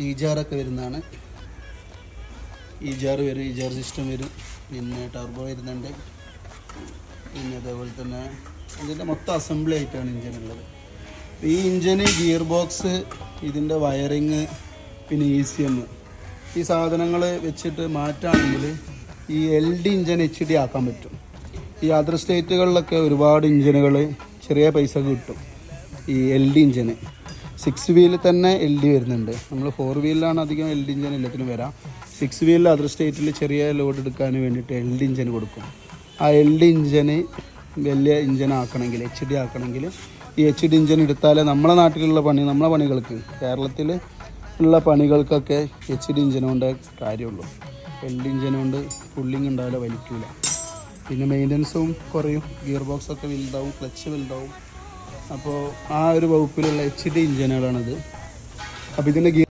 ഈജാറൊക്കെ വരുന്നതാണ്. ഈജാർ വരും, Ejar system വരും. പിന്നെ ടർബോ വരുന്നുണ്ട്. പിന്നെ അതേപോലെ തന്നെ ഇതിൻ്റെ മൊത്തം അസംബ്ലി ആയിട്ടാണ് ഇഞ്ചിൻ ഉള്ളത്. ഈ ഇഞ്ചിന് ഗിയർ ബോക്സ്, ഇതിൻ്റെ വയറിങ്, പിന്നെ ECM ഈ സാധനങ്ങൾ വെച്ചിട്ട് മാറ്റുകയാണെങ്കിൽ ഈ LD ഇഞ്ചിൻ HD ആക്കാൻ പറ്റും. ഈ അതർ സ്റ്റേറ്റുകളിലൊക്കെ ഒരുപാട് ഇഞ്ചിനുകൾ ചെറിയ പൈസ കിട്ടും. ഈ LD ഇഞ്ചിന് 6 വീലിൽ തന്നെ LD വരുന്നുണ്ട്. നമ്മൾ 4 വീലിലാണ് അധികം LD ഇഞ്ചിൻ എല്ലാത്തിനും വരാം. 6 വീലിൽ അതർ സ്റ്റേറ്റിൽ ചെറിയ ലോഡ് എടുക്കാൻ വേണ്ടിയിട്ട് LD ഇഞ്ചിന് കൊടുക്കും. ആ LD ഇഞ്ചിന് വലിയ ഇഞ്ചിൻ ആക്കണമെങ്കിൽ, HD ആക്കണമെങ്കിൽ ഈ HD ഇഞ്ചിൻ എടുത്താലേ നമ്മളെ നാട്ടിലുള്ള നമ്മളെ പണികൾക്ക്, കേരളത്തിൽ ഉള്ള പണികൾക്കൊക്കെ HD ഇഞ്ചിൻ കൊണ്ട് കാര്യമുള്ളൂ. LD ഇഞ്ചിൻ കൊണ്ട് പുള്ളിങ് ഉണ്ടാവില്ല, വലിക്കില്ല. പിന്നെ മെയിൻ്റനൻസും കുറയും, ഗിയർ ബോക്സൊക്കെ വലുതാവും, ക്ലച്ച് വലുതാവും. അപ്പോൾ ആ ഒരു വകുപ്പിലുള്ള HD ഇഞ്ചിനുകളാണിത്. അപ്പോൾ ഇതിൻ്റെ